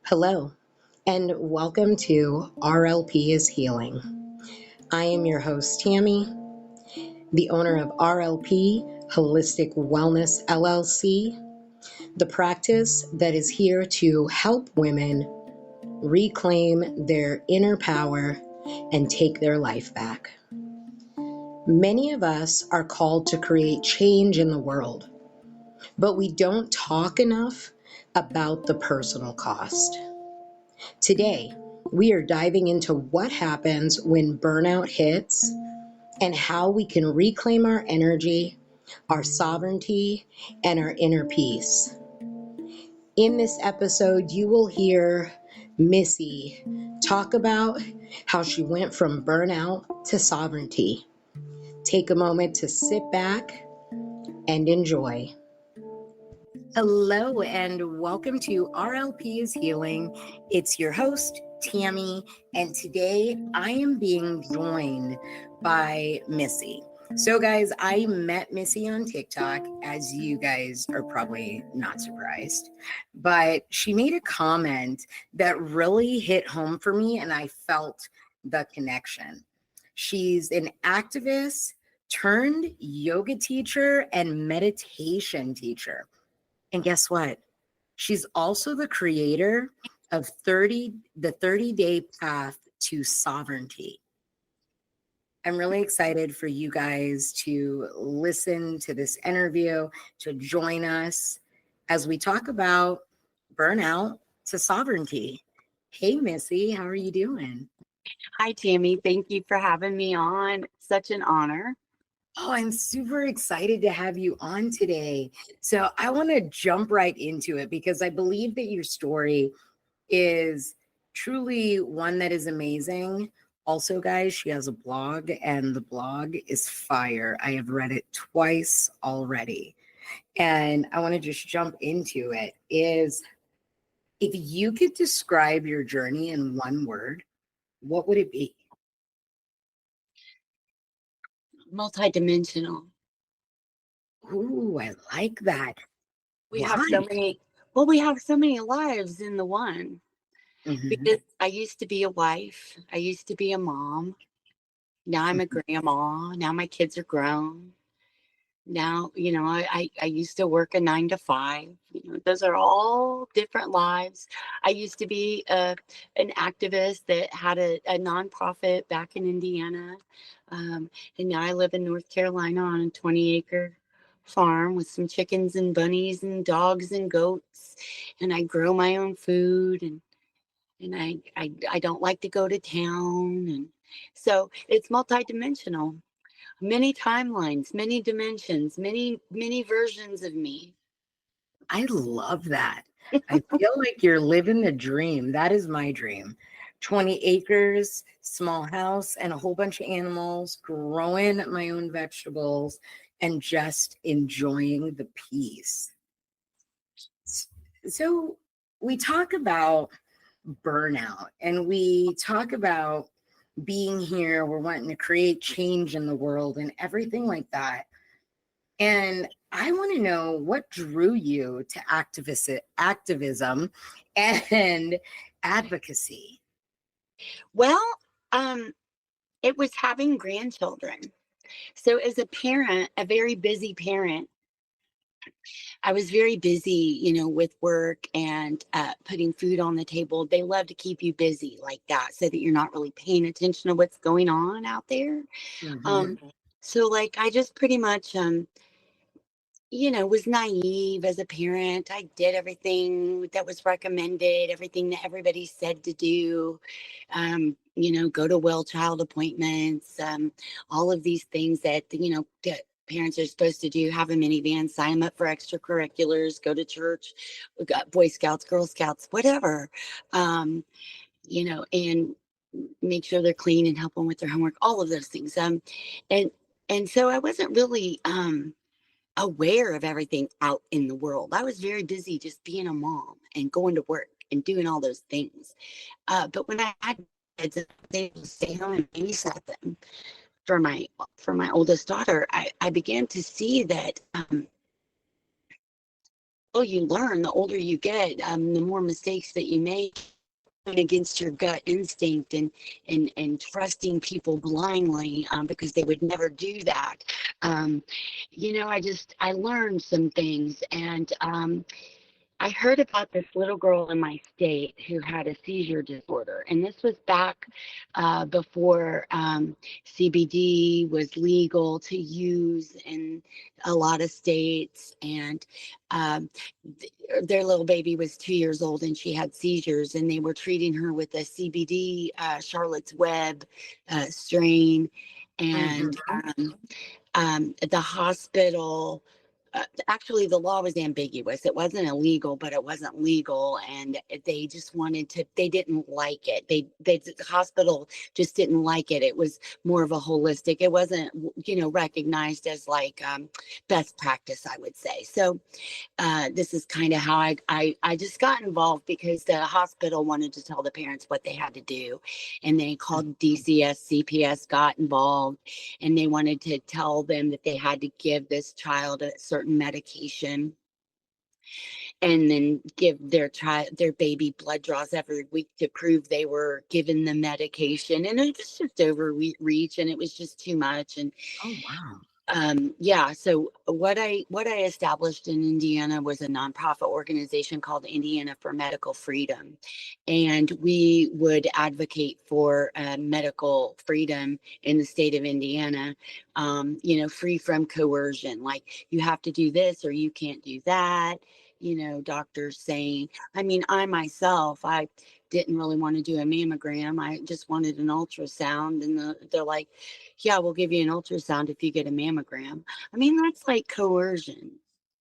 Hello, and welcome to RLP is Healing. I am your host, Tammy, the owner of RLP Holistic Wellness LLC, the practice that is here to help women reclaim their inner power and take their life back. Many of us are called to create change in the world, but we don't talk enough about the personal cost. Today, we are diving into what happens when burnout hits and how we can reclaim our energy, our sovereignty, and our inner peace. In this episode, you will hear Missy talk about how she went from burnout to sovereignty. Take a moment to sit back and enjoy. Hello, and welcome to RLP is Healing. It's your host, Tammy, and today I am being joined by Missy. So, guys, I met Missy on TikTok, as you guys are probably not surprised, but she made a comment that really hit home for me, and I felt the connection. She's an activist turned yoga teacher and meditation teacher. And guess what? She's also the creator of the 30-day path to sovereignty. I'm really excited for you guys to listen to this interview, to join us as we talk about burnout to sovereignty. Hey, Missy, how are you doing? Hi, Tammy. Thank you for having me on. Such an honor. Oh, I'm super excited to have you on today. So I want to jump right into it because I believe that your story is truly one that is amazing. Also, guys, she has a blog and the blog is fire. I have read it twice already. And I want to just jump into it. If you could describe your journey in one word, what would it be? Multidimensional. Ooh, I like that. We Why? have so many, we have so many lives in the one. Mhm. Because I used to be a wife. I used to be a mom. Now I'm a grandma. Now my kids are grown. Now, I used to work a 9 to 5. Those are all different lives. I used to be an activist that had a nonprofit back in Indiana. And now I live in North Carolina on a 20-acre farm with some chickens and bunnies and dogs and goats. And I grow my own food and I don't like to go to town. And so it's multidimensional. Many timelines, many dimensions, many versions of me. I love that. I feel like you're living the dream. That is my dream. 20 acres, small house, and a whole bunch of animals, growing my own vegetables, and just enjoying the peace. So we talk about burnout and we talk about being here. We're wanting to create change in the world and everything like that. And I want to know what drew you to activism and advocacy. Well, it was having grandchildren. So as a parent, a very busy parent, I was very busy, with work and putting food on the table. They love to keep you busy like that so that you're not really paying attention to what's going on out there. Mm-hmm. So like I just pretty much was naive as a parent. I did everything that was recommended, everything that everybody said to do, go to well child appointments, all of these things that parents are supposed to do, have a minivan, sign them up for extracurriculars, go to church, we got Boy Scouts, Girl Scouts, whatever, and make sure they're clean and help them with their homework, all of those things. And so I wasn't really, aware of everything out in the world. I was very busy just being a mom and going to work and doing all those things. But when I had kids, they would stay home and babysat them for my oldest daughter. I began to see that you learn, the older you get, the more mistakes that you make against your gut instinct, and trusting people blindly, because they would never do that. Um, I learned some things, and I heard about this little girl in my state who had a seizure disorder, and this was back before CBD was legal to use in a lot of states. And um, their little baby was 2 years old, and she had seizures, and they were treating her with a CBD Charlotte's Web strain, and Mhm. the hospital, actually the law was ambiguous. It wasn't illegal, but it wasn't legal, and they just wanted to, they didn't like it. The hospital just didn't like it. It was more of a holistic, it wasn't recognized as like best practice, I would say. So this is kind of how I just got involved, because the hospital wanted to tell the parents what they had to do. And they called DCS, CPS got involved, and they wanted to tell them that they had to give this child a certain medication, and then give their baby blood draws every week to prove they were given the medication. And it was just overreach, and it was just too much. And Oh, wow. yeah, so what I established in Indiana was a nonprofit organization called Indiana for Medical Freedom, and we would advocate for medical freedom in the state of Indiana. Free from coercion, like you have to do this or you can't do that. Doctors saying, I mean, I myself, I didn't really want to do a mammogram. I just wanted an ultrasound, and they're like, yeah, we'll give you an ultrasound if you get a mammogram. I mean, that's like coercion.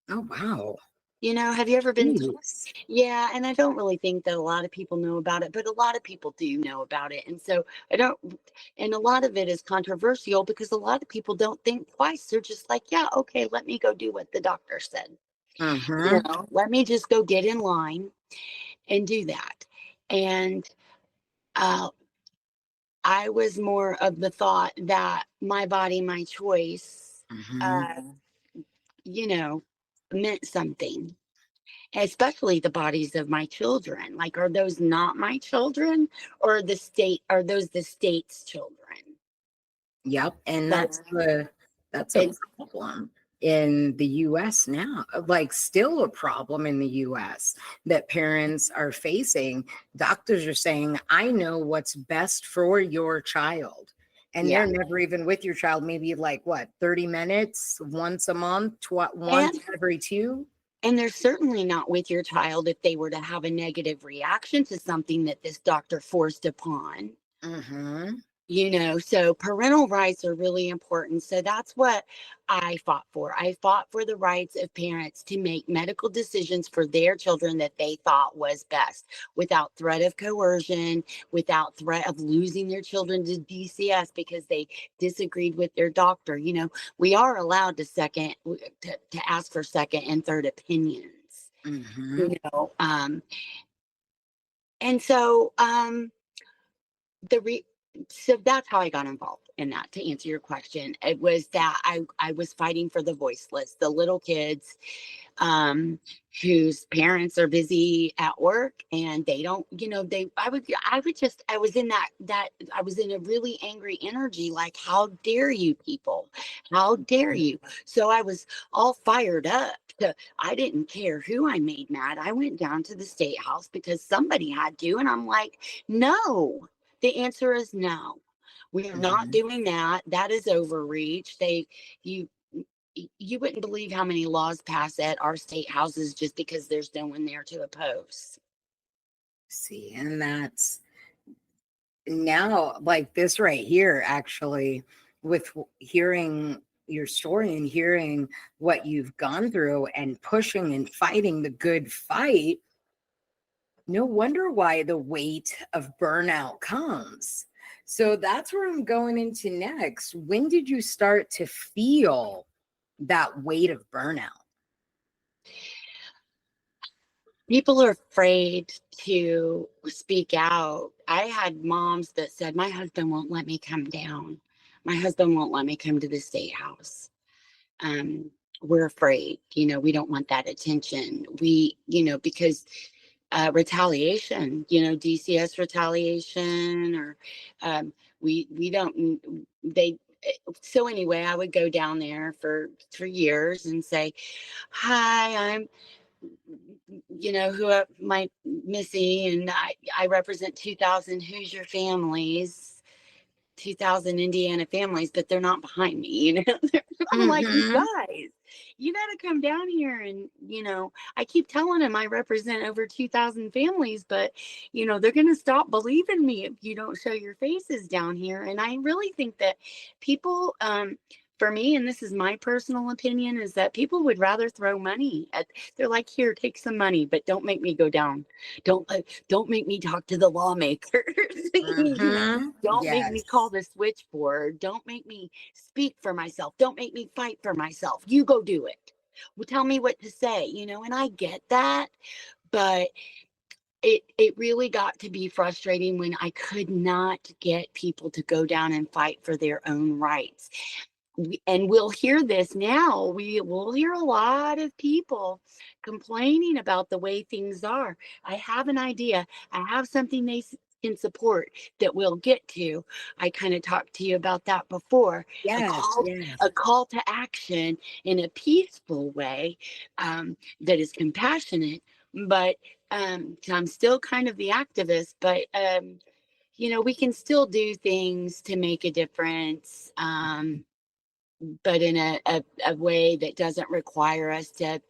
Oh, wow. Have you ever been told? Jeez. Yeah, and I don't really think that a lot of people know about it, but a lot of people do know about it. And so I don't, and a lot of it is controversial because a lot of people don't think twice. They're just like, yeah, okay, let me go do what the doctor said. Mhm. Let me just go get in line and do that. And uh, I was more of the thought that my body, my choice, Mhm. uh, you know, meant something, especially the bodies of my children. Like, are those not my children, or are those the state's children? Yep, and So that's a it's, problem in the US now. Like, still a problem in the US that parents are facing. Doctors are saying, "I know what's best for your child." And yeah. they're never even with your child, maybe like what, 30 minutes once a month, once And, every two? and they're certainly not with your child if they were to have a negative reaction to something that this doctor forced upon. Mhm. So parental rights are really important. So that's what I fought for. I fought for the rights of parents to make medical decisions for their children that they thought was best, without threat of coercion, without threat of losing their children to DCS because they disagreed with their doctor. We are allowed to ask for second and third opinions. Mhm. You know, um, and so the re- so that's how I got involved in that. To answer your question, it was that I was fighting for the voiceless, the little kids, whose parents are busy at work, and they don't, I was in that I was in a really angry energy, like, how dare you people, how dare you. So I was all fired up. I didn't care who I made mad. I went down to the state house because somebody had to, and I'm like, no, the answer is no. We are not Mhm. doing that. That is overreach. You you wouldn't believe how many laws pass at our state houses just because there's no one there to oppose. See, and that's now, like this right here, actually, with hearing your story and hearing what you've gone through and pushing and fighting the good fight, no wonder why the weight of burnout comes. So that's where I'm going into next. When did you start to feel that weight of burnout? People are afraid to speak out. I had moms that said, my husband won't let me come down. My husband won't let me come to the state house. we're afraid, we don't want that attention. Because retaliation, DCS retaliation, or we don't, they, so anyway, I would go down there for years and say, hi, I'm, my Missy, and I represent 2,000 Hoosier families, 2,000 Indiana families, but they're not behind me. I'm like, you guys, you got to come down here. And, I keep telling them I represent over 2,000 families, but, they're going to stop believing me if you don't show your faces down here. And I really think that people, for me, and this is my personal opinion, is that people would rather throw money at, they're like, here, take some money, but don't make me go down. Don't make me talk to the lawmakers. Don't make me call the switchboard. Don't make me speak for myself. Don't make me fight for myself. You go do it. Well, tell me what to say, and I get that, but it really got to be frustrating when I could not get people to go down and fight for their own rights. And we'll hear this now. We will hear a lot of people complaining about the way things are. I have an idea. I have something they can support that we'll get to. I kind of talked to you about that before. A call to action in a peaceful way, that is compassionate. But I'm still kind of the activist, but we can still do things to make a difference. But in a way that doesn't require us to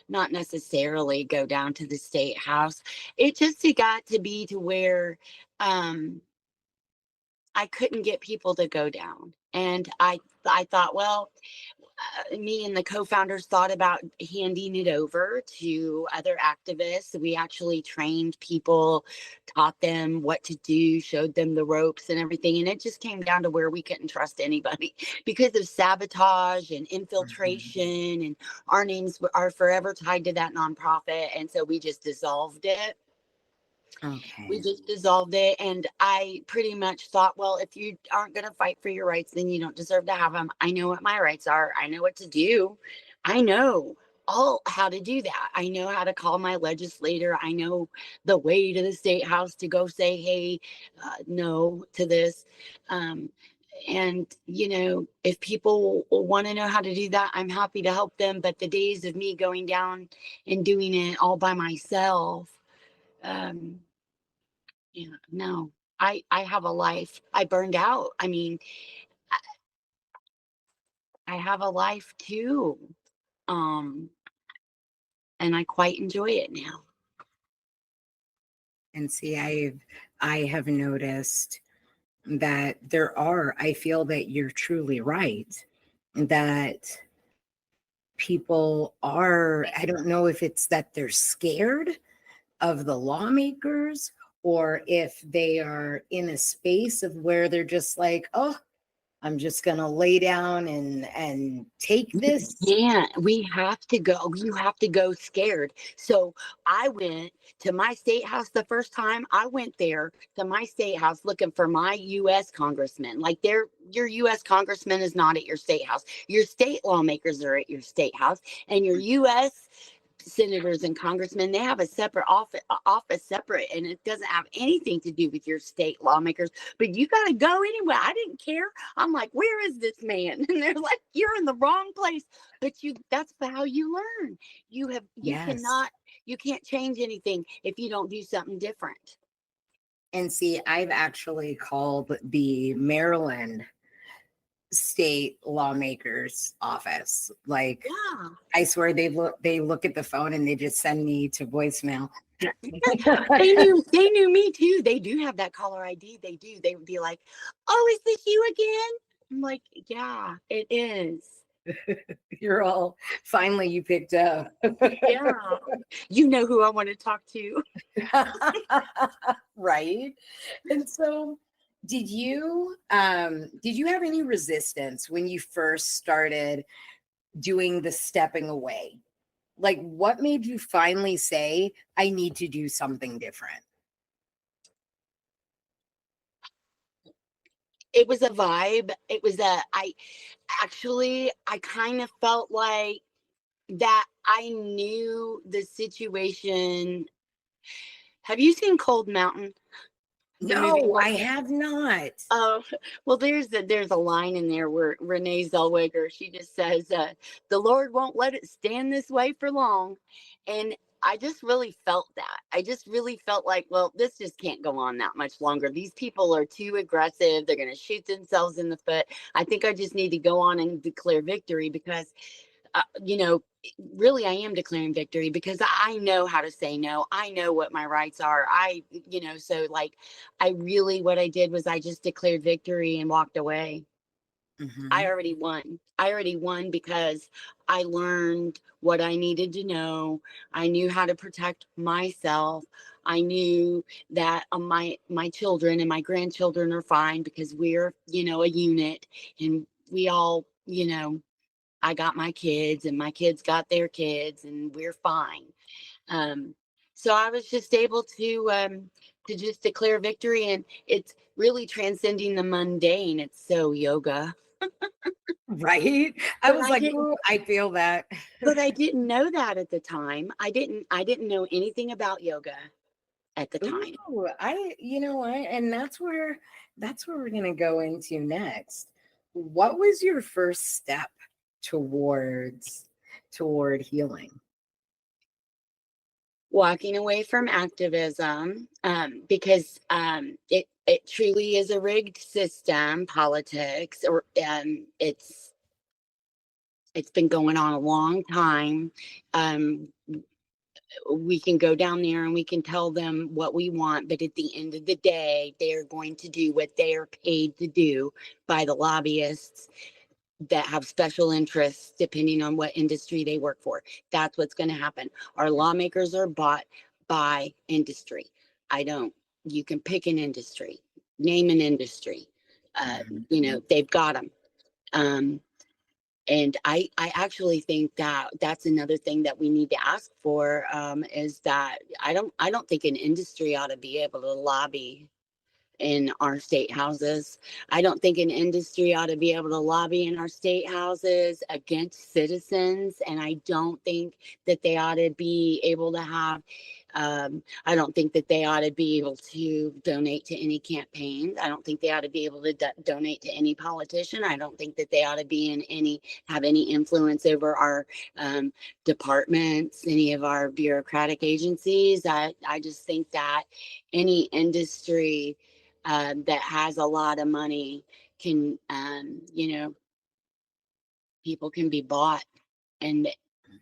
not necessarily go down to the state house. It just got to be to where I couldn't get people to go down. And I thought, well, me and the co-founders thought about handing it over to other activists. We actually trained people, taught them what to do, showed them the ropes and everything. And it just came down to where we couldn't trust anybody because of sabotage and infiltration. And our names are forever tied to that nonprofit. And so we just dissolved it. Okay. We just dissolved it. And I pretty much thought, well, if you aren't going to fight for your rights, then you don't deserve to have them. I know what my rights are. I know what to do. I know all how to do that. I know how to call my legislator. I know the way to the state house to go say, hey, no to this. And, if people want to know how to do that, I'm happy to help them. But the days of me going down and doing it all by myself, yeah, no, I have a life. I burned out. I mean, I have a life too. Um, and I quite enjoy it now. And see, I have noticed that I feel that you're truly right, that people are, I don't know if it's that they're scared of the lawmakers or if they are in a space of where they're just like, oh, I'm just going to lay down and take this. Yeah, we have to go. You have to go scared. So I went to my state house the first time. I went there to my state house looking for my U.S. congressman. Like your U.S. congressman is not at your state house. Your state lawmakers are at your state house, and your U.S. senators and congressmen, they have a separate office separate, and it doesn't have anything to do with your state lawmakers, but you got to go anyway. I didn't care. I'm like, where is this man? And they're like, you're in the wrong place. But that's how you learn. You can't change anything if you don't do something different. And see, I've actually called the Maryland state lawmakers office. Like, Yeah. I swear they look at the phone and they just send me to voicemail. They knew me too. They do have that caller ID. They do. They would be like, oh, is this you again? I'm like, yeah, it is. You're all, finally you picked up. Yeah. You know who I want to talk to. Right. And so did you have any resistance when you first started doing the stepping away? Like, what made you finally say, I need to do something different? it was a vibe. It was I kind of felt like that I knew the situation. Have you seen Cold Mountain? The movie? No, I have not. Oh, well, there's a line in there where Renee Zellweger, she just says, the Lord won't let it stand this way for long. And I just really felt that. I just really felt like, well, this just can't go on that much longer. These people are too aggressive. They're going to shoot themselves in the foot. I think I just need to go on and declare victory because you know, really I am declaring victory because I know how to say no. I know what my rights are. So like what I did was I just declared victory and walked away. Mm-hmm. I already won. I already won because I learned what I needed to know. I knew how to protect myself. I knew that my children and my grandchildren are fine because we're, a unit, and we all, I got my kids and my kids got their kids and we're fine. So I was just able to just declare victory, and it's really transcending the mundane. It's so yoga. Right. I But was I like, didn't, "Ooh, I feel that." but I didn't know that at the time. I didn't know anything about yoga at the time. Ooh, and that's where we're gonna go into next. What was your first step toward healing? Walking away from activism, because it truly is a rigged system, politics, or it's been going on a long time. We can go down there and we can tell them what we want, but at the end of the day, they are going to do what they are paid to do by the lobbyists that have special interests depending on what industry they work for. That's what's going to happen. Our lawmakers are bought by industry. You can pick an industry, name an industry. They've got them. And I actually think that that's another thing that we need to ask for, is that I don't think an industry ought to be able to lobby in our state houses. I don't think an industry ought to be able to lobby in our state houses against citizens. And I don't think that they ought to be able to have, I don't think that they ought to be able to donate to any campaigns. I don't think they ought to be able to donate to any politician. I don't think that they ought to be have any influence over our departments, any of our bureaucratic agencies. I just think that any industry that has a lot of money can, people can be bought, and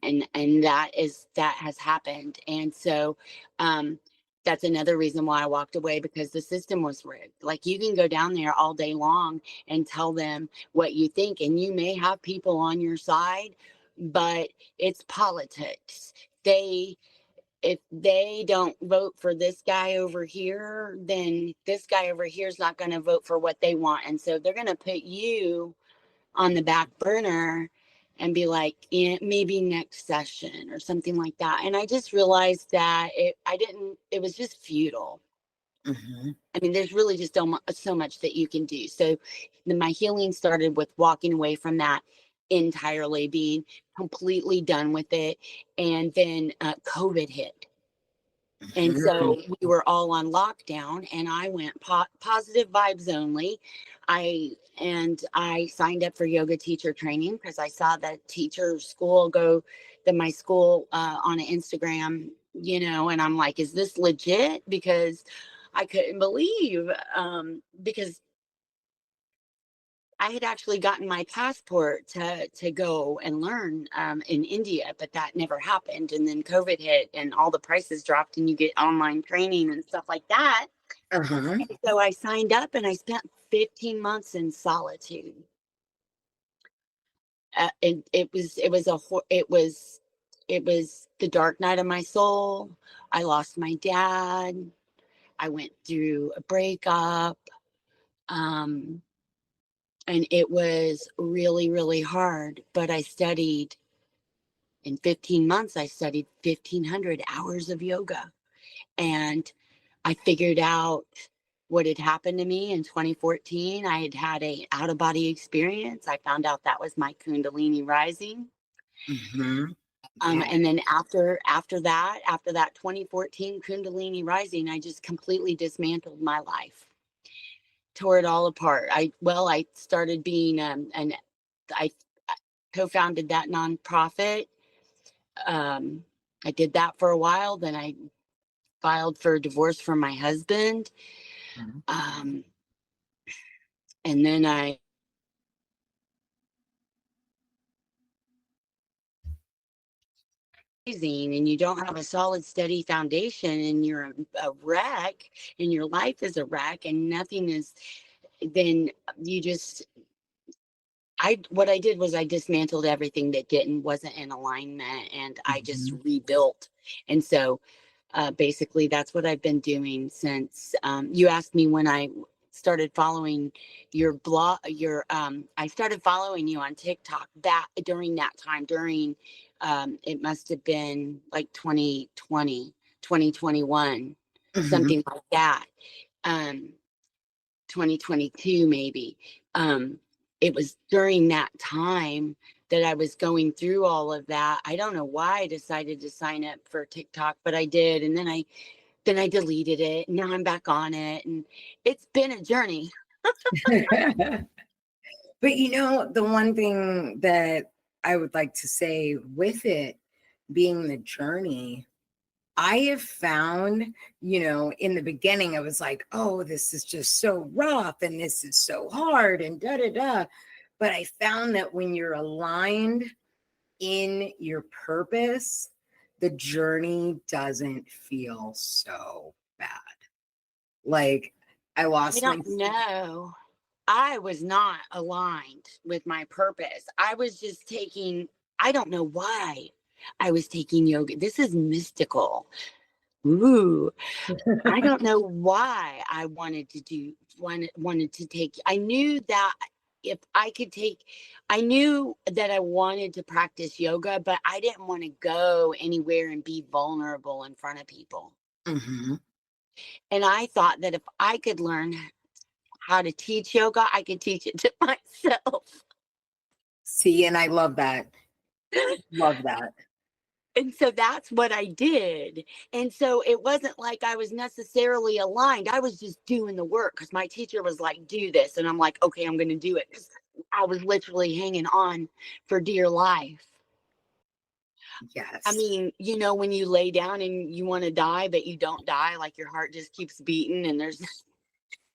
that has happened. And so that's another reason why I walked away, because the system was rigged. Like, you can go down there all day long and tell them what you think, and you may have people on your side, but it's politics. If they don't vote for this guy over here, then this guy over here is not going to vote for what they want. And so they're going to put you on the back burner and be like, yeah, maybe next session or something like that. And I just realized that it was just futile. Mm-hmm. I mean, there's really just so much that you can do. So my healing started with walking away from that entirely, being completely done with it. And then COVID hit. And so we were all on lockdown, and I went positive vibes only. I signed up for yoga teacher training because I saw that teacher school my school on Instagram, and I'm like, is this legit? Because I couldn't believe, because I had actually gotten my passport to go and learn in India, but that never happened. And then COVID hit and all the prices dropped, and you get online training and stuff like that. Uh-huh. And so I signed up, and I spent 15 months in solitude. It was the dark night of my soul. I lost my dad. I went through a breakup. And it was really, really hard, but in 15 months, I studied 1,500 hours of yoga. And I figured out what had happened to me in 2014. I had had a out-of-body experience. I found out that was my Kundalini rising. Mm-hmm. And then after that 2014 Kundalini rising, I just completely dismantled my life, tore it all apart. I started being I co-founded that nonprofit. I did that for a while. Then I filed for divorce from my husband. And then and you don't have a solid, steady foundation, and you're a wreck, and your life is a wreck, and nothing is, then you just, what I did was I dismantled everything that wasn't in alignment, and I just rebuilt. And so basically that's what I've been doing since you asked me when I started following your blog, I started following you on TikTok during that time, it must have been like 2020, 2021, something like that. 2022, maybe. It was during that time that I was going through all of that. I don't know why I decided to sign up for TikTok, but I did. And then I deleted it. And now I'm back on it. And it's been a journey. But you know, the one thing that I would like to say with it being the journey, I have found, you know, in the beginning, I was like, oh, this is just so rough and this is so hard and da da da. But I found that when you're aligned in your purpose, the journey doesn't feel so bad. Like I lost I don't know. I was not aligned with my purpose. I was just I don't know why I was taking yoga. This is mystical. Ooh, I don't know why I wanted to take. I knew that if I could I knew that I wanted to practice yoga, but I didn't want to go anywhere and be vulnerable in front of people. Mm-hmm. And I thought that if I could learn how to teach yoga, I could teach it to myself. See, and I love that. Love that. And so that's what I did. And so it wasn't like I was necessarily aligned. I was just doing the work because my teacher was like, do this. And I'm like, okay, I'm going to do it. Because I was literally hanging on for dear life. Yes. I mean, you know, when you lay down and you want to die, but you don't die, like your heart just keeps beating and there's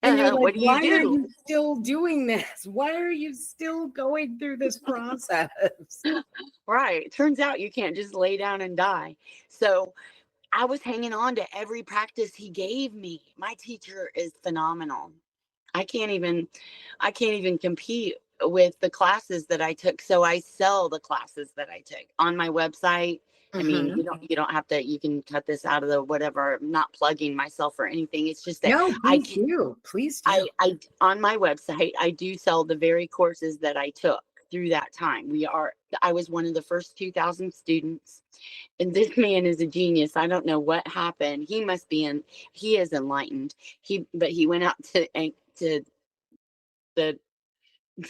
and you're like, what do why you are do? you still doing this? Why are you still going through this process? Right. Turns out you can't just lay down and die. So I was hanging on to every practice he gave me. My teacher is phenomenal. I can't even compete with the classes that I took. So I sell the classes that I took on my website. I mean, you don't have to, you can cut this out of the whatever. I'm not plugging myself or anything. It's just that No, please do. I on my website, I do sell the very courses that I took through that time. I was one of the first 2,000 students, and this man is a genius. I don't know what happened. He is enlightened. But he went out to the,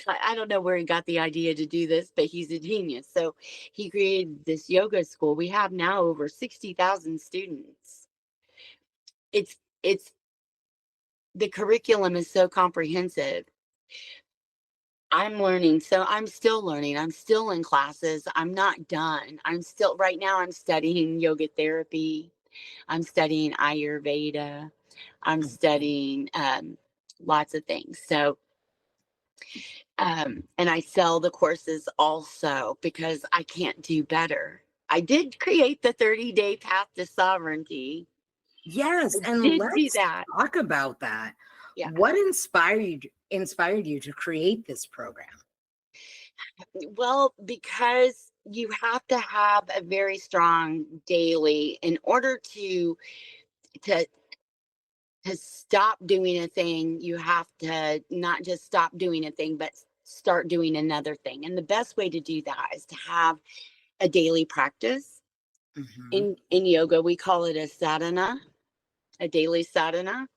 I don't know where he got the idea to do this, but he's a genius. So he created this yoga school. We have now over 60,000 students. It's the curriculum is so comprehensive. I'm learning. So I'm still learning. I'm still in classes. I'm not done. Right now I'm studying yoga therapy. I'm studying Ayurveda. I'm studying lots of things. So, and I sell the courses also because I can't do better. I did create the 30-day path to sovereignty. Yes, I and did do let's that. talk about that. Yeah. What inspired you to create this program? Well, because you have to have a very strong daily in order to stop doing a thing. You have to not just stop doing a thing, but start doing another thing. And the best way to do that is to have a daily practice. In yoga, we call it a sadhana, a daily sadhana.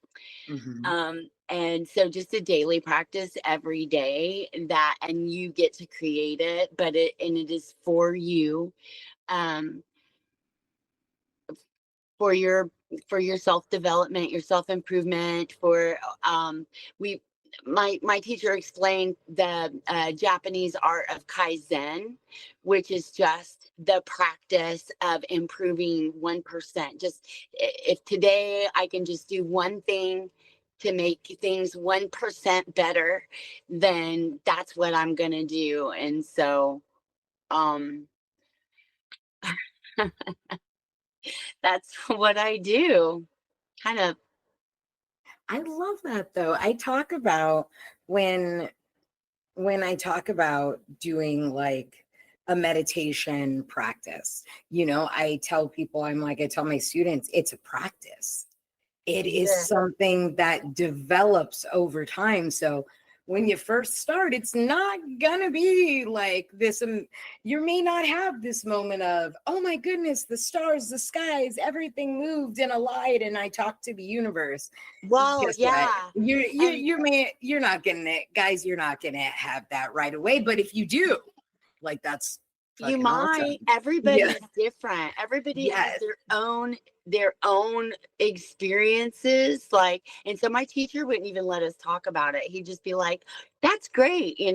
And so just a daily practice every day that, and you get to create it, but it is for you, for your self-development, your self-improvement, for we my teacher explained the Japanese art of kaizen, which is just the practice of improving 1%. Just if today I can just do one thing to make things 1% better, then that's what I'm gonna do. And so that's what I do. Kind of. I love that though. I talk about when I talk about doing like a meditation practice, I tell people, I tell my students, it's a practice. It is Yeah. something that develops over time. So when you first start, it's not gonna be like this. You may not have this moment of, oh my goodness, the stars, the skies, everything moved in a light, and I talked to the universe. Well, Guess what? yeah. You're not getting it, guys. You're not gonna have that right away. But if you do, like, that's You fucking awesome. might. Everybody's different. Everybody has Yes. their own experiences. Like, and so my teacher wouldn't even let us talk about it. He'd just be like, "That's great," He'd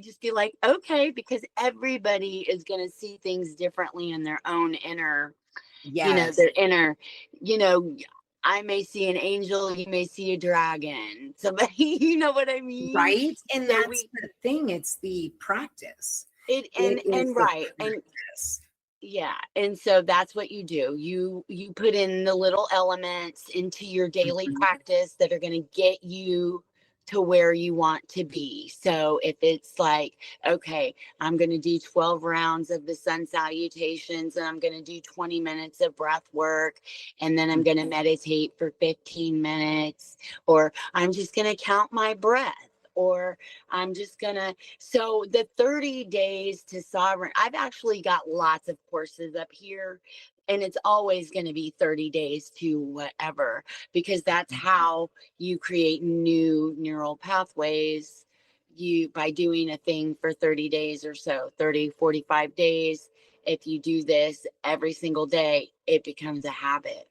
just be like, "Okay," because everybody is going to see things differently in their own inner, Yes. their inner, you know. I may see an angel, you may see a dragon. Somebody, you know what I mean? Right. And So that's the thing. It's the practice. It is and the right. And practice. yeah, and so that's what you do. You put in the little elements into your daily practice that are going to get you to where you want to be. So if it's like, okay, I'm going to do 12 rounds of the sun salutations, and I'm going to do 20 minutes of breath work, and then I'm going to meditate for 15 minutes, or I'm just going to count my breath, or I'm just going to. So the 30 days to sovereign, I've actually got lots of courses up here, and it's always going to be 30 days to whatever, because that's how you create new neural pathways. You, by doing a thing for 30 days or so, 30, 45 days, if you do this every single day, it becomes a habit.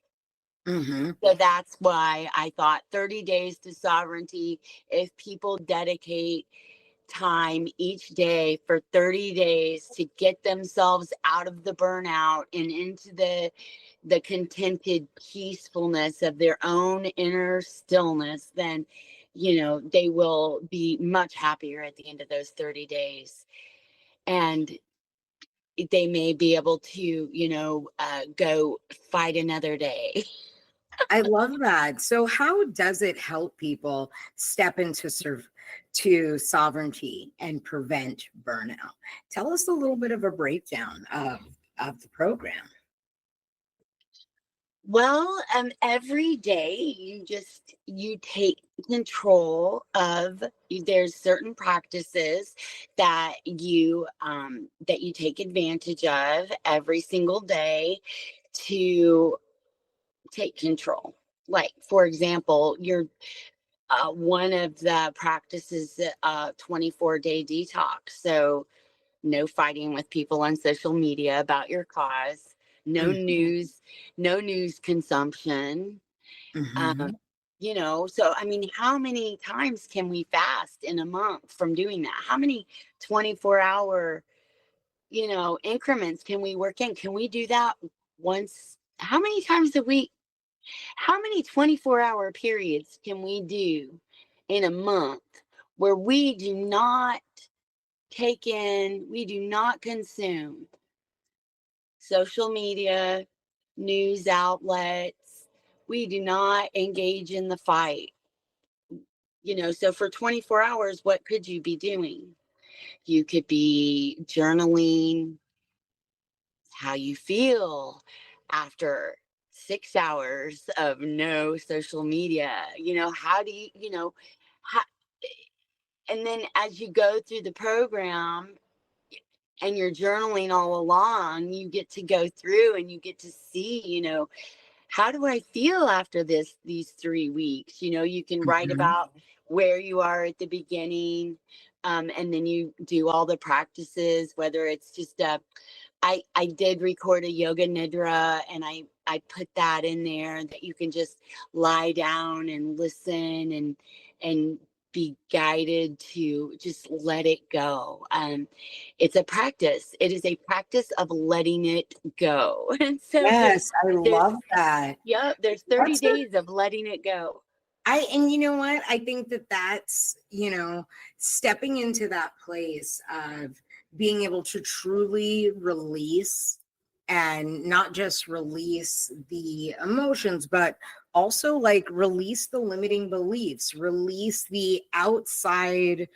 So that's why I thought 30 days to sovereignty. If people dedicate time each day for 30 days to get themselves out of the burnout and into the contented peacefulness of their own inner stillness, then they will be much happier at the end of those 30 days, and they may be able to go fight another day. I love that. So how does it help people step into to sovereignty and prevent burnout? Tell us a little bit of a breakdown of the program. Well, every day you take control of. There's certain practices that you take advantage of every single day to take control. Like, for example, one of the practices, 24-day detox. So no fighting with people on social media about your cause, no news consumption. So I mean, how many times can we fast in a month from doing that? How many 24-hour increments can we work in? Can we do that once? How many times a week? How many 24-hour periods can we do in a month where we do not we do not consume social media, news outlets? We do not engage in the fight. So for 24 hours, what could you be doing? You could be journaling how you feel after 6 hours of no social media. How do how, and then as you go through the program and you're journaling all along, you get to go through and you get to see, how do I feel after these 3 weeks? You know, you can write about where you are at the beginning, and then you do all the practices, whether it's just I did record a yoga nidra, and I put that in there that you can just lie down and listen and be guided to just let it go. It's a practice. It is a practice of letting it go. And so Yes, I there's love that. there's 30 That's days of letting it go. and you know what? I think that that's, stepping into that place of being able to truly release, and not just release the emotions, but also like release the limiting beliefs, release the outside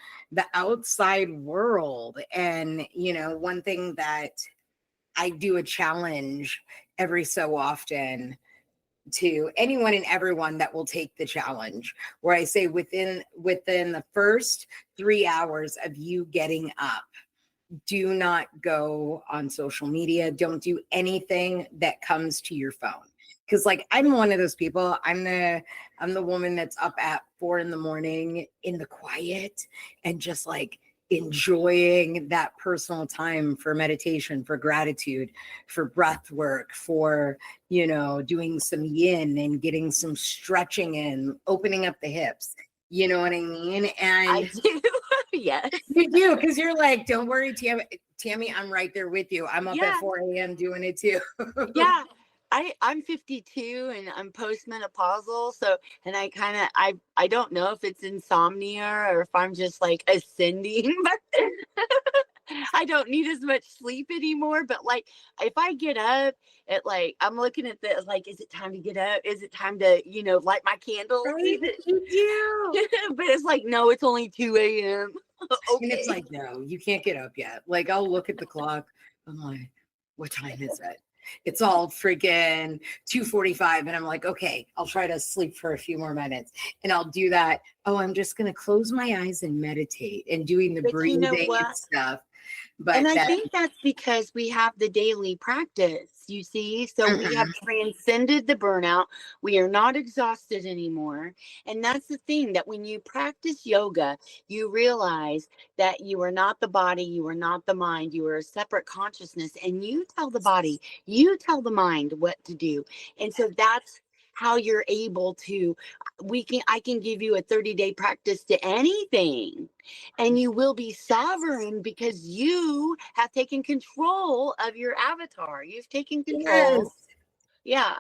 world. And, one thing that I do a challenge every so often to anyone and everyone that will take the challenge, where I say within the first 3 hours of you getting up, do not go on social media. Don't do anything that comes to your phone. Because like I'm one of those people. I'm the woman that's up at 4 a.m. in the quiet and just like enjoying that personal time for meditation, for gratitude, for breath work, for doing some yin and getting some stretching in, opening up the hips. You know what I mean? And I do. Yes. you do, because you're like, don't worry, Tammy, I'm right there with you. I'm up at 4 a.m. doing it too. Yeah. I'm 52 and I'm postmenopausal. So, and I don't know if it's insomnia or if I'm just like ascending, but I don't need as much sleep anymore. But like, if I get up at like, I'm looking at this, like, is it time to get up? Is it time to, light my candles? Right? You do. But it's like, no, it's only 2 a.m. And it's like, no, you can't get up yet. Like, I'll look at the clock. I'm like, what time is it? It's all freaking 2:45. And I'm like, okay, I'll try to sleep for a few more minutes. And I'll do that. Oh, I'm just going to close my eyes and meditate and doing the breathing and stuff. And I think that's because we have the daily practice, you see. So we have transcended the burnout. We are not exhausted anymore. And that's the thing, that when you practice yoga, you realize that you are not the body, you are not the mind, you are a separate consciousness. And you tell the body, you tell the mind what to do. And so that's how you're able to, I can give you a 30-day practice to anything, and you will be sovereign because you have taken control of your avatar. You've taken control. Yes. Yeah.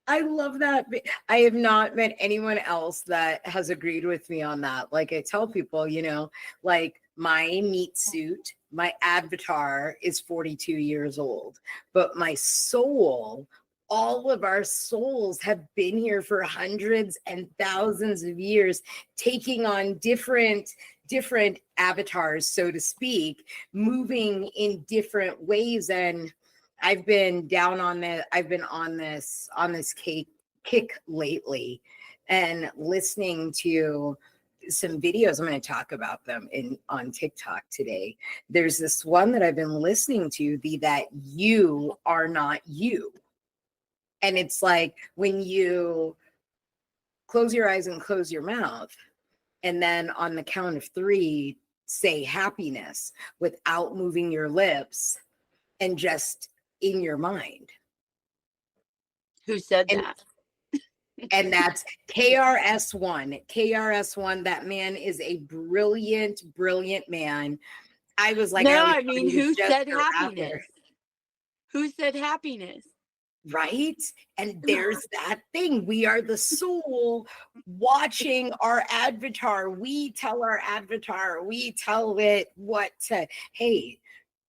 I love that. I have not met anyone else that has agreed with me on that. Like I tell people, like my meat suit, my avatar is 42 years old, but my soul, all of our souls have been here for hundreds and thousands of years, taking on different avatars, so to speak, moving in different ways. And I've been on this kick lately, and listening to some videos. I'm going to talk about them on TikTok today. There's this one that I've been listening to, that you are not you. And it's like when you close your eyes and close your mouth, and then on the count of 3, say happiness without moving your lips and just in your mind. Who said that? And that's KRS-One. KRS-One, that man is a brilliant, brilliant man. I was like, no, I mean, who said happiness? After. Who said happiness? Right? And there's that thing. We are the soul watching our avatar. We tell our avatar, we tell it what to, hey,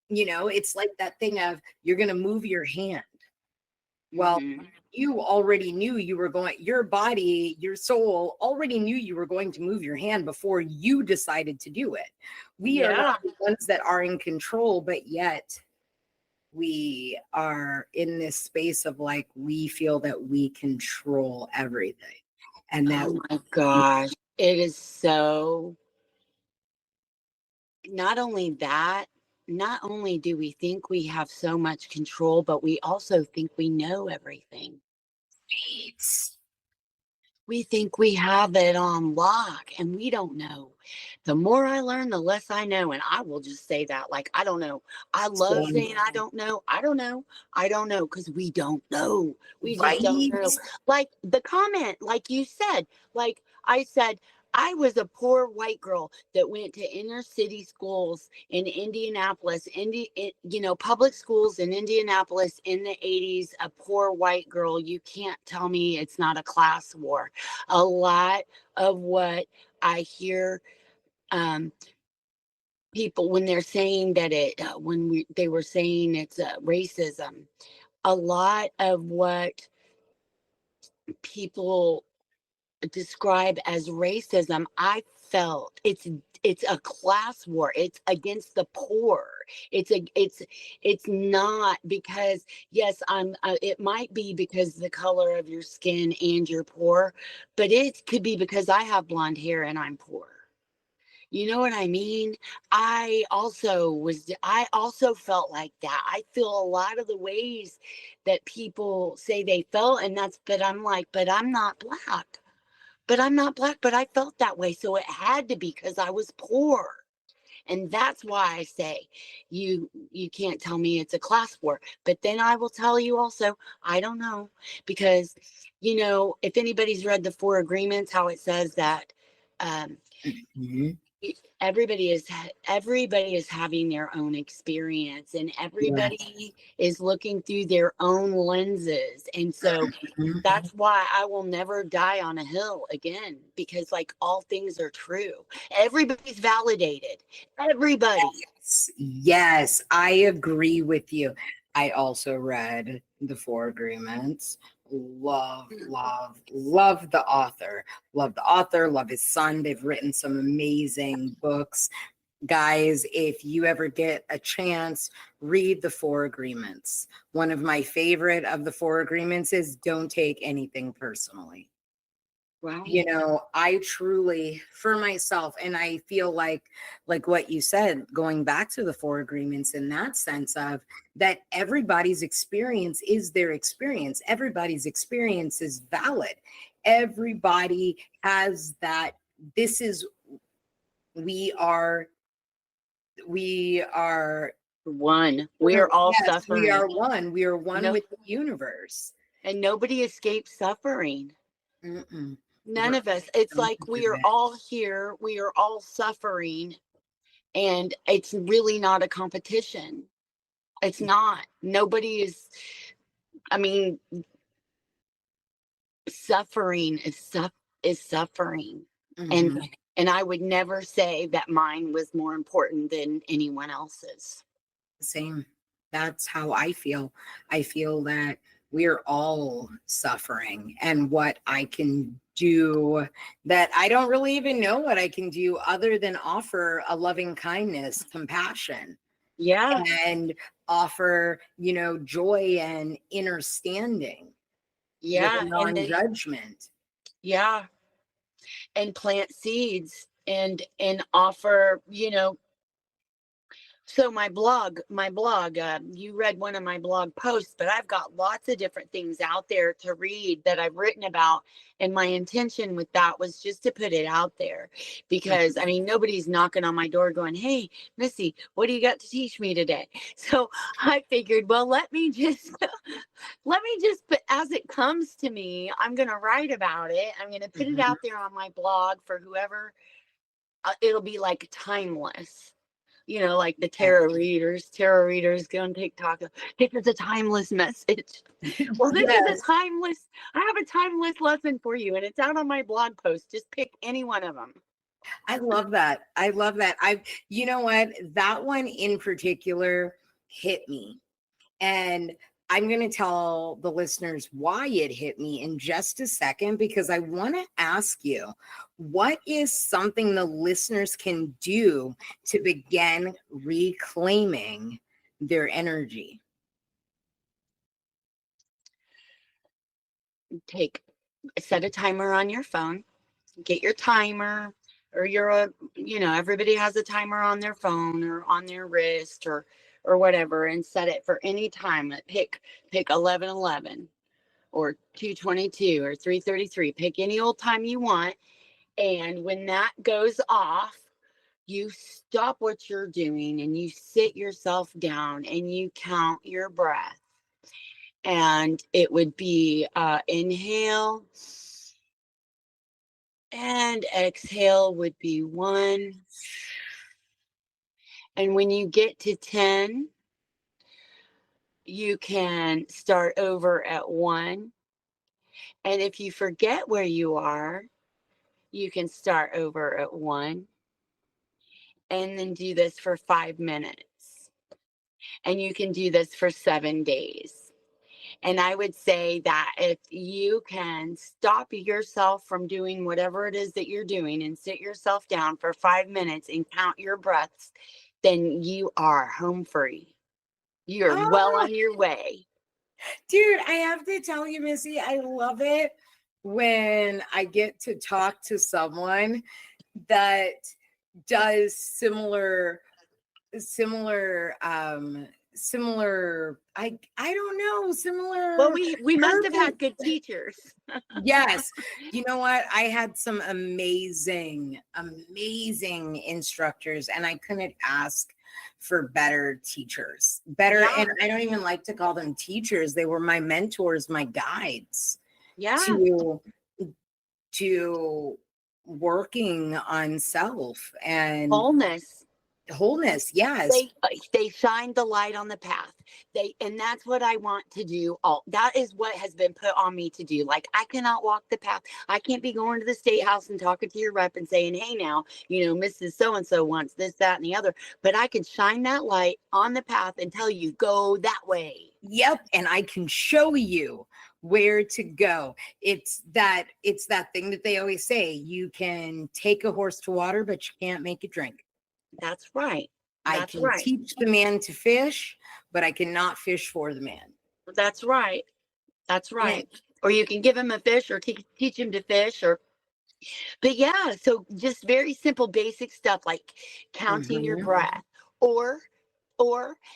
it's like that thing of, you're going to move your hand. Well, you already knew you were going, your body, your soul already knew you were going to move your hand before you decided to do it. We are not the ones that are in control, but yet we are in this space of like, we feel that we control everything. And that, oh my gosh, it is so, not only that, not only do we think we have so much control, but we also think we know everything. We think we have it on lock, and we don't know. The more I learn, the less I know. And I will just say that, like, I don't know. I love saying I don't know. I don't know. I don't know, because we don't know. We just don't know. Like the comment, like you said, like I said, I was a poor white girl that went to inner city schools in Indianapolis, public schools in Indianapolis in the 80s, a poor white girl. You can't tell me it's not a class war. A lot of what I hear people when they're saying that they were saying it's racism, a lot of what people describe as racism, I felt it's a class war. It's against the poor. It's not because, yes, it might be because the color of your skin and you're poor, but it could be because I have blonde hair and I'm poor. You know what I mean? I also felt like that. I feel a lot of the ways that people say they felt, but I'm like, but I'm not black. But I'm not black, but I felt that way. So it had to be because I was poor. And that's why I say you can't tell me it's a class war. But then I will tell you also, I don't know. Because, if anybody's read the 4 Agreements, how it says that everybody is having their own experience, and everybody is looking through their own lenses. And so that's why I will never die on a hill again, because like all things are true. Everybody's validated. Everybody. Yes, I agree with you. I also read the 4 Agreements. Love the author. Love his son. They've written some amazing books. Guys, if you ever get a chance, read the 4 Agreements. One of my favorite of the 4 Agreements is don't take anything personally. Wow. I truly, for myself, and I feel like what you said, going back to the 4 Agreements in that sense of that everybody's experience is their experience. Everybody's experience is valid. Everybody has that. This is, we are one. We're all suffering. We are one. We are one with the universe. And nobody escapes suffering. Mm-mm. None of us. It's like we are all here. We are all suffering. And it's really not a competition. It's not. Nobody is. Suffering is suffering. Mm-hmm. And I would never say that mine was more important than anyone else's. Same. That's how I feel. I feel that we're all suffering, and what I can do, that I don't really even know what I can do other than offer a loving kindness, compassion. Yeah. And offer, joy and understanding. Yeah. With non-judgment. Yeah. And plant seeds and offer, so my blog, you read one of my blog posts, but I've got lots of different things out there to read that I've written about. And my intention with that was just to put it out there, because nobody's knocking on my door going, "Hey, Missy, what do you got to teach me today?" So I figured, well, let me just put, as it comes to me, I'm going to write about it. I'm going to put it out there on my blog for whoever. It'll be like timeless. Like the tarot readers go on TikTok. This is a timeless message. Well, this is I have a timeless lesson for you, and it's out on my blog post. Just pick any one of them. I love that. You know what? That one in particular hit me. And I'm going to tell the listeners why it hit me in just a second, because I want to ask you, what is something the listeners can do to begin reclaiming their energy? Set a timer on your phone. Get your timer, or everybody has a timer on their phone or on their wrist or whatever, and set it for any time. Pick 11:11, or 2:22 or 3:33. Pick any old time you want. And when that goes off, you stop what you're doing and you sit yourself down and you count your breath. And it would be inhale and exhale would be 1. And when you get to 10, you can start over at 1. And if you forget where you are, you can start over at 1 and then do this for 5 minutes. And you can do this for 7 days. And I would say that if you can stop yourself from doing whatever it is that you're doing and sit yourself down for 5 minutes and count your breaths, then you are home free. You're well Oh, on your way. dude, I have to tell you, Missy, I love it when I get to talk to someone that does similar I don't know, similar Well, we must have had purpose. good teachers. Yes. You know what? I had some amazing instructors, and I couldn't ask for better teachers. Better, Yeah. and I don't even like to call them teachers. They were my mentors, my guides Yeah. to working on self and Wholeness. Yes. They shine the light on the path. And that's what I want to do. That is what has been put on me to do. Like, I cannot walk the path. I can't be going to the state house and talking to your rep and saying, hey, now, Mrs. So-and-so wants this, that, and the other. But I can shine that light on the path and tell you, go that way. Yep. And I can show you where to go. It's that thing that they always say, you can take a horse to water, but you can't make it drink. That's right. I can teach the man to fish, but I cannot fish for the man. That's right. That's right. Or you can give him a fish or teach him to fish but yeah, so just very simple, basic stuff like counting your breath, or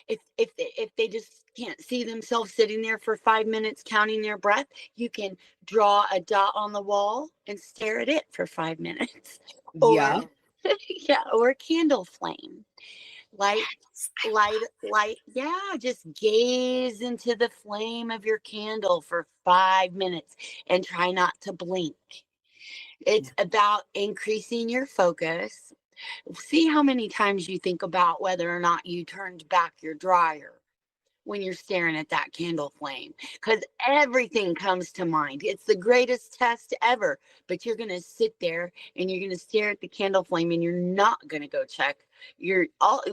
if they just can't see themselves sitting there for 5 minutes counting their breath, you can draw a dot on the wall and stare at it for 5 minutes. Yeah. Or a candle flame. Light, yeah, just gaze into the flame of your candle for 5 minutes and try not to blink. It's about increasing your focus. See how many times you think about whether or not you turned back your dryer when you're staring at that candle flame, because everything comes to mind. It's the greatest test ever, but you're going to sit there and you're going to stare at the candle flame and you're not going to go check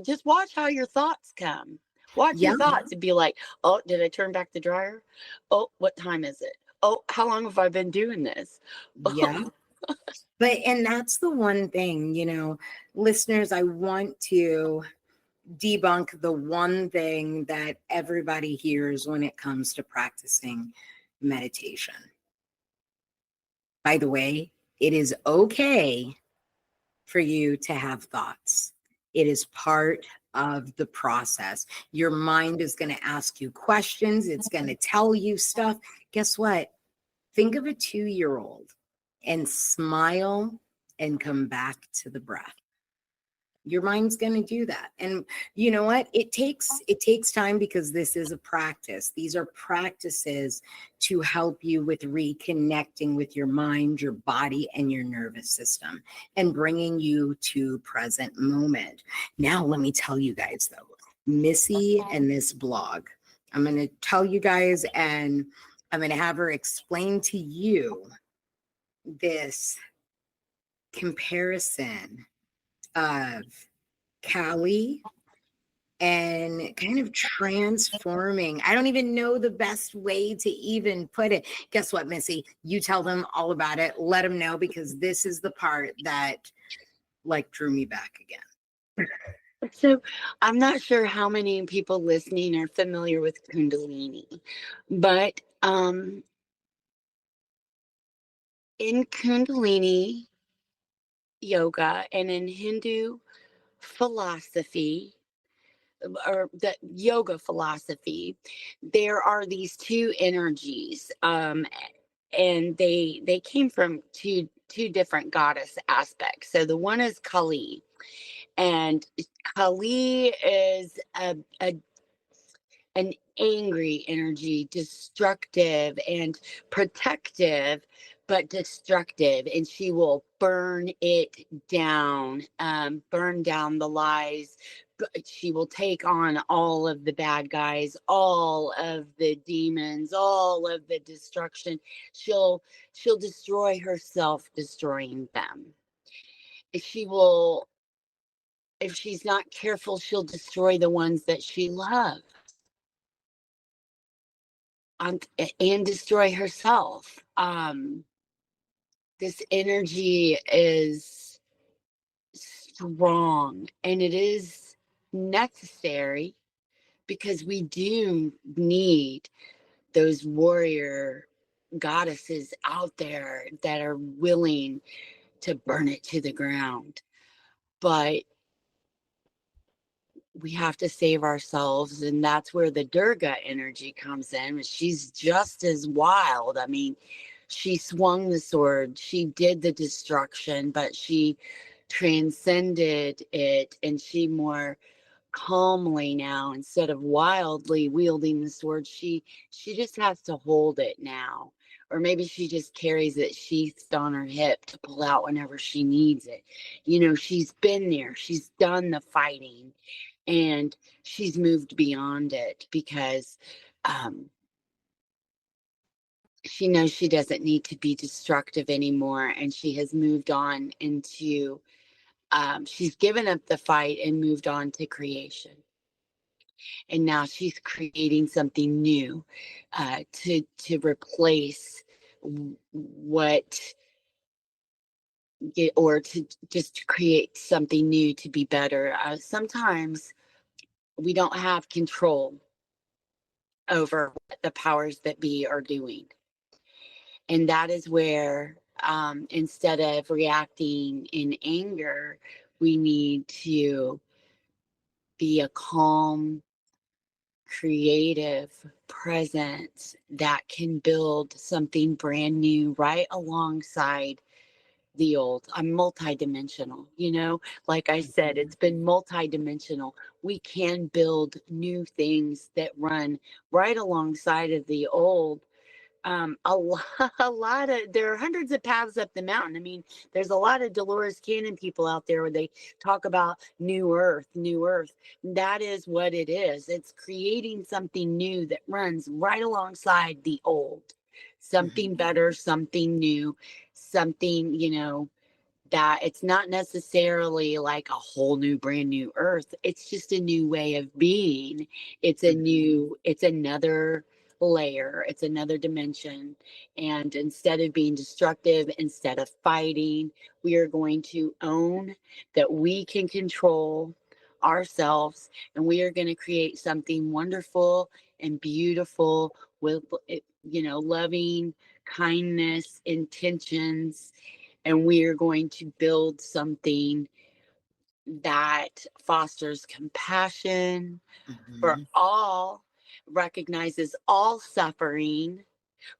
just watch how your thoughts come. Watch your thoughts and be like, oh, did I turn back the dryer? Oh, what time is it? Oh, how long have I been doing this? Yeah. And that's the one thing, listeners, I want to debunk the one thing that everybody hears when it comes to practicing meditation. By the way, it is okay for you to have thoughts. It is part of the process. Your mind is going to ask you questions. It's going to tell you stuff. Guess what? Think of a 2-year-old and smile and come back to the breath. Your mind's going to do that. And you know what? It takes time, because this is a practice. These are practices to help you with reconnecting with your mind, your body, and your nervous system, and bringing you to present moment. Now, let me tell you guys though, Missy and this blog, I'm going to tell you guys, and I'm going to have her explain to you this comparison of Cali and kind of transforming. I don't even know the best way to even put it. Guess what, Missy? You tell them all about it. Let them know, because this is the part that drew me back again. So I'm not sure how many people listening are familiar with Kundalini, but in Kundalini Yoga and in Hindu philosophy, or the yoga philosophy, there are these two energies, and they came from two different goddess aspects. So the one is Kali, and Kali is an angry energy, destructive and protective, but destructive. And she will burn it down, burn down the lies. She will take on all of the bad guys, all of the demons, all of the destruction. She'll destroy herself, destroying them. She will, if she's not careful, she'll destroy the ones that she loves. And destroy herself. This energy is strong, and it is necessary because we do need those warrior goddesses out there that are willing to burn it to the ground. But we have to save ourselves, and that's where the Durga energy comes in. She's just as wild. I mean, she swung the sword, she did the destruction, but she transcended it, and she more calmly now, instead of wildly wielding the sword, she just has to hold it now. Or maybe she just carries it sheathed on her hip to pull out whenever she needs it. You know, she's been there, she's done the fighting, and she's moved beyond it because she knows she doesn't need to be destructive anymore, and she has moved on into she's given up the fight and moved on to creation. And now she's creating something new, to replace what, or to just create something new to be better. Sometimes we don't have control over what the powers that be are doing. And that is where, instead of reacting in anger, we need to be a calm, creative presence that can build something brand new right alongside the old. I'm multidimensional, you know, like I said, it's been multidimensional. We can build new things that run right alongside of the old. A lot of, there are hundreds of paths up the mountain. I mean, there's a lot of Dolores Cannon people out there where they talk about new earth, new earth. That is what it is. It's creating something new that runs right alongside the old, something better, something new, something, you know, that it's not necessarily like a whole new brand new earth. It's just a new way of being. It's a new, it's another layer, it's another dimension. And instead of being destructive, instead of fighting, we are going to own that we can control ourselves, and we are going to create something wonderful and beautiful with, you know, loving kindness intentions. And we are going to build something that fosters compassion for all, recognizes all suffering,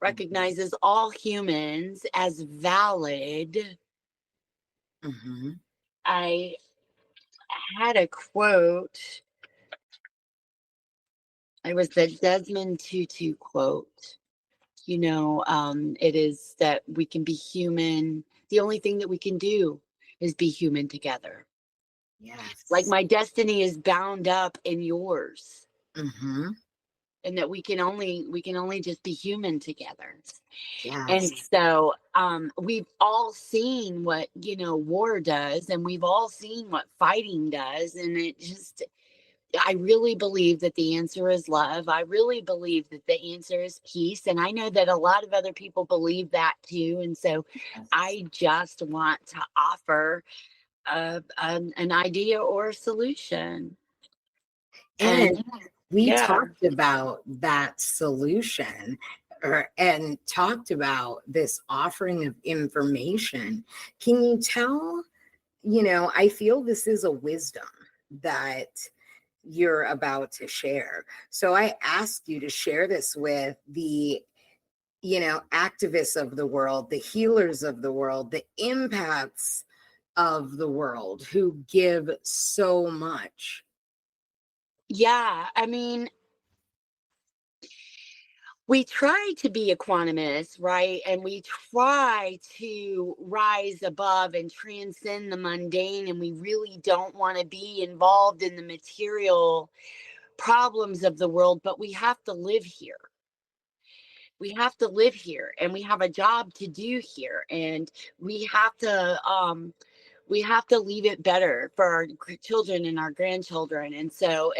recognizes all humans as valid. I had a quote. It was the Desmond Tutu quote. You know, it is that we can be human. The only thing that we can do is be human together. Yes. Like my destiny is bound up in yours. And that we can only just be human together. Yes. And so we've all seen what, you know, war does, and we've all seen what fighting does. And it just, I really believe that the answer is love. I really believe that the answer is peace. And I know that a lot of other people believe that too. And so I just want to offer an idea or a solution. And we yeah. talked about that solution, and talked about this offering of information. Can you tell, you know, I feel this is a wisdom that you're about to share. So I ask you to share this with the, activists of the world, the healers of the world, the empaths of the world who give so much. Yeah, I mean, we try to be equanimous, right? And we try to rise above and transcend the mundane. And we really don't want to be involved in the material problems of the world, but we have to live here. We have to live here, and we have a job to do here. And we have to leave it better for our children and our grandchildren. And so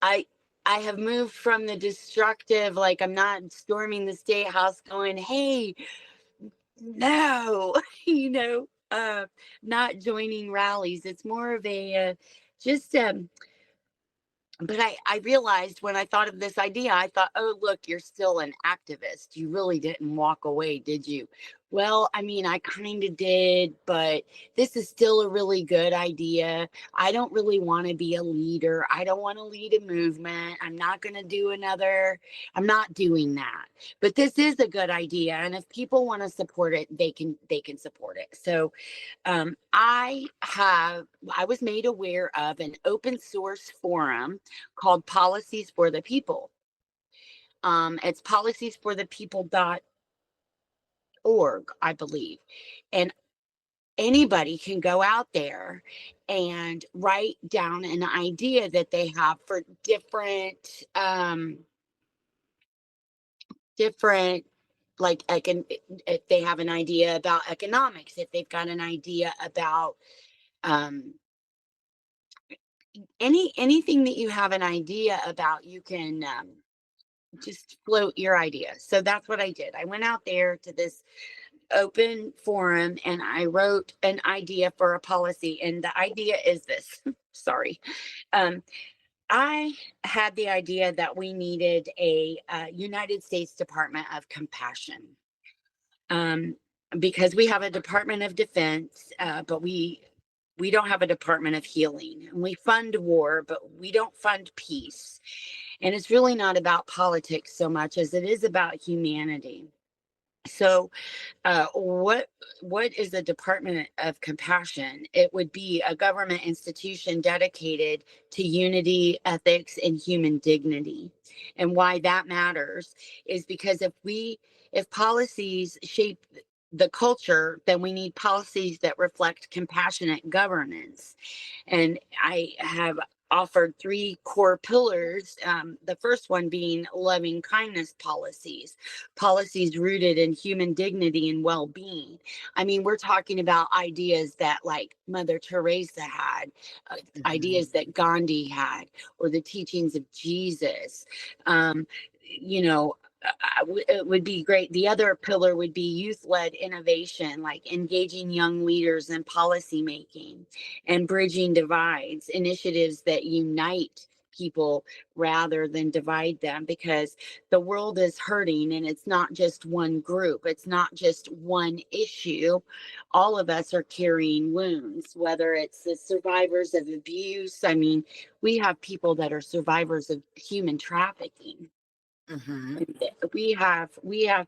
I I have moved from the destructive, like I'm not storming the state house going, hey, no, not joining rallies. It's more of a just but I realized when I thought of this idea, I thought, oh, look, you're still an activist. You really didn't walk away, did you? Well, I mean, I kind of did, but this is still a really good idea. I don't really want to be a leader. I don't want to lead a movement. I'm not doing that. But this is a good idea. And if people want to support it, they can support it. So I was made aware of an open source forum called Policies for the People. It's policies4thepeople.org, I believe. And anybody can go out there and write down an idea that they have for different like if they have an idea about economics, if they've got an idea about anything that you have an idea about, you can just float your idea. So that's what I did. I went out there to this open forum and I wrote an idea for a policy. And the idea is this. Sorry. I had the idea that we needed a United States Department of Compassion. Because we have a Department of Defense, but we don't have a Department of Healing. And we fund war, but we don't fund peace. And it's really not about politics so much as it is about humanity. So what is the Department of Compassion? It would be a government institution dedicated to unity, ethics, and human dignity. And why that matters is because if policies shape the culture, then we need policies that reflect compassionate governance. And I have offered 3 core pillars. The first one being loving kindness policies rooted in human dignity and well-being. I mean, we're talking about ideas that like Mother Teresa had, ideas that Gandhi had, or the teachings of Jesus. It would be great. The other pillar would be youth-led innovation, like engaging young leaders in policy making and bridging divides, initiatives that unite people rather than divide them, because the world is hurting and it's not just one group. It's not just one issue. All of us are carrying wounds, whether it's the survivors of abuse. I mean, we have people that are survivors of human trafficking. Mm-hmm. We have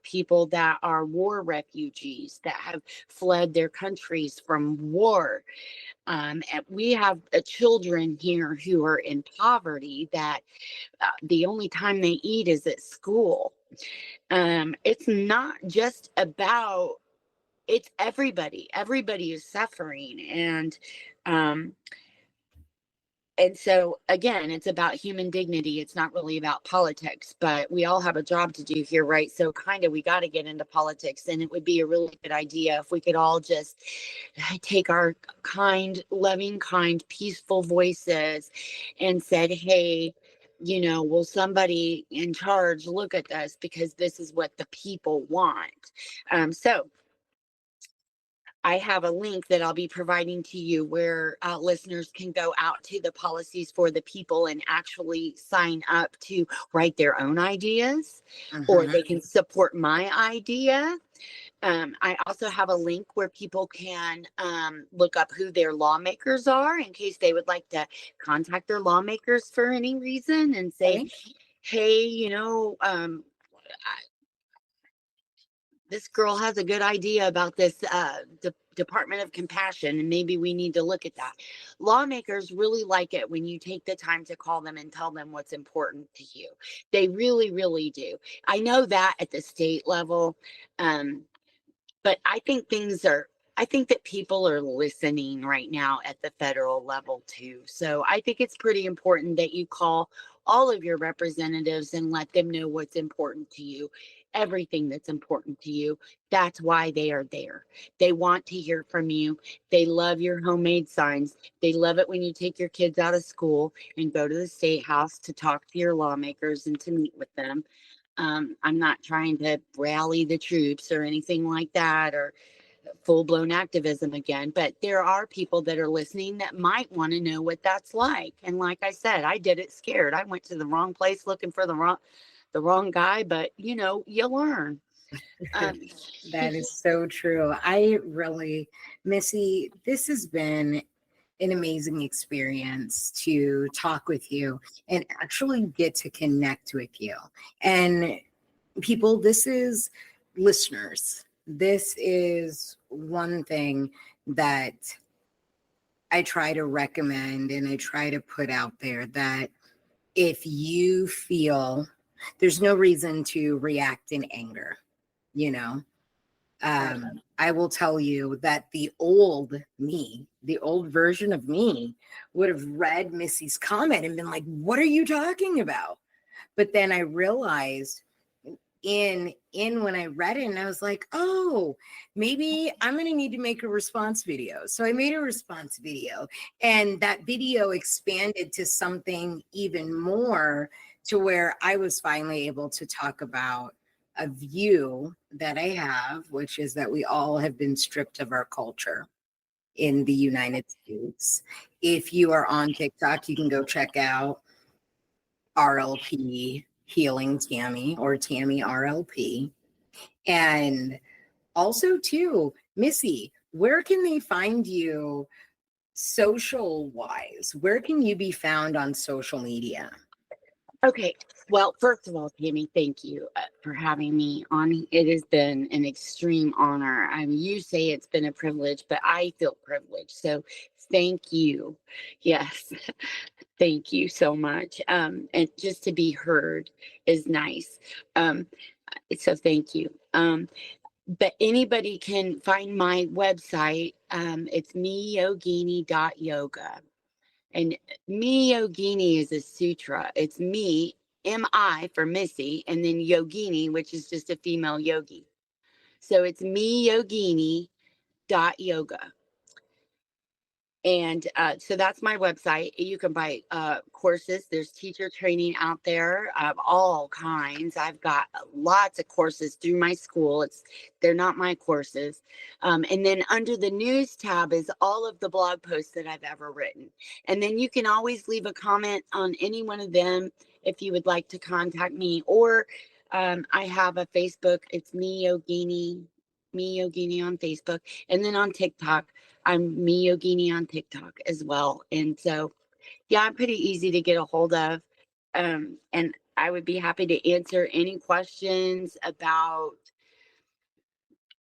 people that are war refugees that have fled their countries from war. And we have children here who are in poverty that the only time they eat is at school. It's not just about, it's everybody. Everybody is suffering. And so, again, it's about human dignity. It's not really about politics, but we all have a job to do here, right? So kind of we got to get into politics. And it would be a really good idea if we could all just take our kind, loving, kind, peaceful voices and said, hey, will somebody in charge look at this, because this is what the people want. So I have a link that I'll be providing to you where listeners can go out to the policies for the people and actually sign up to write their own ideas, or they can support my idea. I also have a link where people can look up who their lawmakers are in case they would like to contact their lawmakers for any reason and say, hey, this girl has a good idea about this Department of Compassion, and maybe we need to look at that. Lawmakers really like it when you take the time to call them and tell them what's important to you. They really, really do. I know that at the state level, but I think that people are listening right now at the federal level too. So I think it's pretty important that you call all of your representatives and let them know what's important to you, everything that's important to you. That's why they are there. They want to hear from you. They love your homemade signs. They love it when you take your kids out of school and go to the state house to talk to your lawmakers and to meet with them. I'm not trying to rally the troops or anything like that, or full-blown activism again, but there are people that are listening that might want to know what that's like. And like I said, I did it scared. I went to the wrong place looking for the wrong guy, but you learn. That is so true. I really, Missy, this has been an amazing experience to talk with you and actually get to connect with you. And people, this is listeners. This is one thing that I try to recommend and I try to put out there, that if you feel, there's no reason to react in anger, you know. I will tell you that the old me, the old version of me, would have read Missy's comment and been like, what are you talking about? But then I realized in when I read it, and I was like, oh, maybe I'm going to need to make a response video. So I made a response video, and that video expanded to something even more, to where I was finally able to talk about a view that I have, which is that we all have been stripped of our culture in the United States. If you are on TikTok, you can go check out RLP Healing Tammy, or Tammy RLP. And also too, Missy, where can they find you social wise? Where can you be found on social media? Okay. Well, first of all, Tammy, thank you for having me on. It has been an extreme honor. I mean, you say it's been a privilege, but I feel privileged. So thank you. Yes. Thank you so much. And just to be heard is nice. So thank you. But anybody can find my website. It's miyogini.yoga. And me yogini is a sutra. It's me, M-I for Missy, and then yogini, which is just a female yogi. So it's miyogini.yoga. And so that's my website. You can buy courses. There's teacher training out there of all kinds. I've got lots of courses through my school. They're not my courses. And then under the news tab is all of the blog posts that I've ever written. And then you can always leave a comment on any one of them if you would like to contact me. Or I have a Facebook. It's me Yogini on Facebook. And then on TikTok, I'm Me Yogini on TikTok as well. And so, yeah, I'm pretty easy to get a hold of. And I would be happy to answer any questions about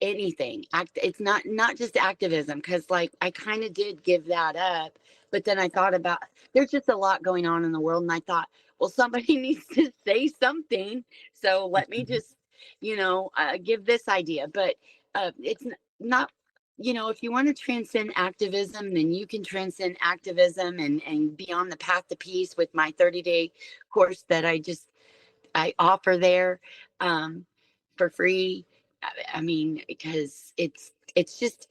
anything. It's not just activism, because like I kind of did give that up. But then I thought about, there's just a lot going on in the world. And I thought, well, somebody needs to say something. So let me just, give this idea. But it's not, if you want to transcend activism, then you can transcend activism and be on the path to peace with my 30-day course that I offer there for free. I mean, because it's just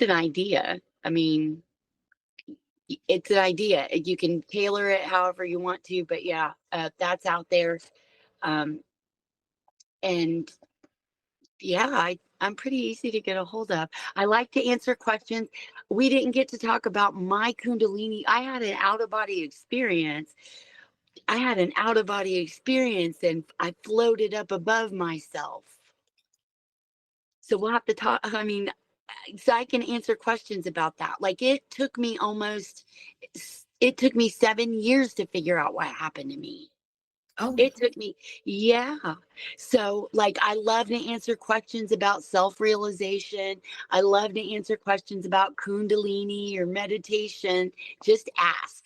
an idea. I mean, it's an idea. You can tailor it however you want to, but yeah, that's out there. And yeah, I'm pretty easy to get a hold of. I like to answer questions. We didn't get to talk about my Kundalini. I had an out-of-body experience. And I floated up above myself. So we'll have to talk. I mean, so I can answer questions about that. Like it took me 7 years to figure out what happened to me. Oh, It took me, yeah. So, like, I love to answer questions about self-realization. I love to answer questions about Kundalini or meditation. Just ask.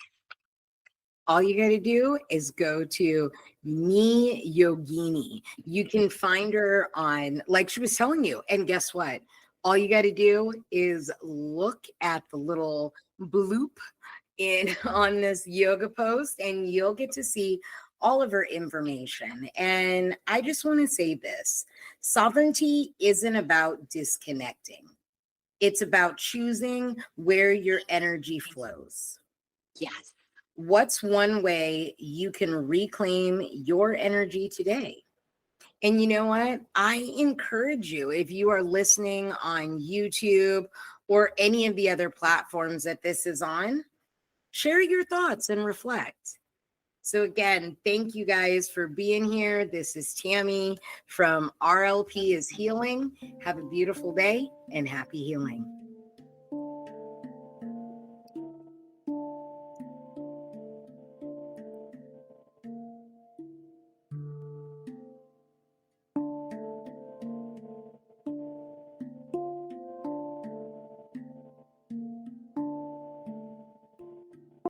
all you got to do is go to Me Yogini. You can find her on, like she was telling you. And guess what? All you got to do is look at the little bloop in on this yoga post, and you'll get to see all of her information. And I just want to say this: sovereignty isn't about disconnecting. It's about choosing where your energy flows. Yes. What's one way you can reclaim your energy today? And you know what? I encourage you, if you are listening on YouTube or any of the other platforms that this is on, share your thoughts and reflect. So again, thank you guys for being here. This is Tammy from RLP is Healing. Have a beautiful day and happy healing.